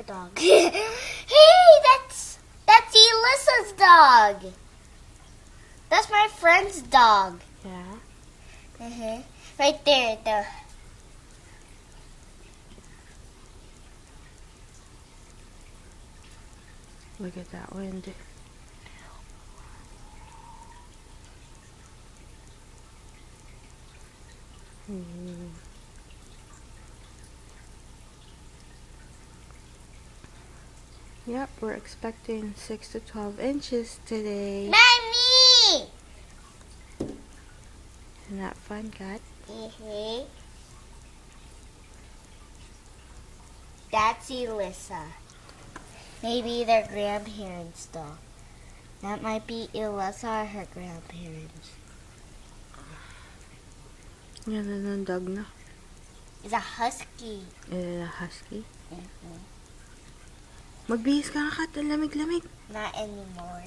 her dog. Hey, that's Elissa's dog. That's my friend's dog. Yeah. Right there, Look at that wind. Yep, we're expecting 6 to 12 inches today. Mommy! Isn't that fun, Kat? That's Elissa. Maybe their grandparents, though. That might be Elissa or her grandparents. Yan na ng dog na. It's a husky. A husky. Magbihis ka na, Kat. Ang lamig-lamig. Not anymore.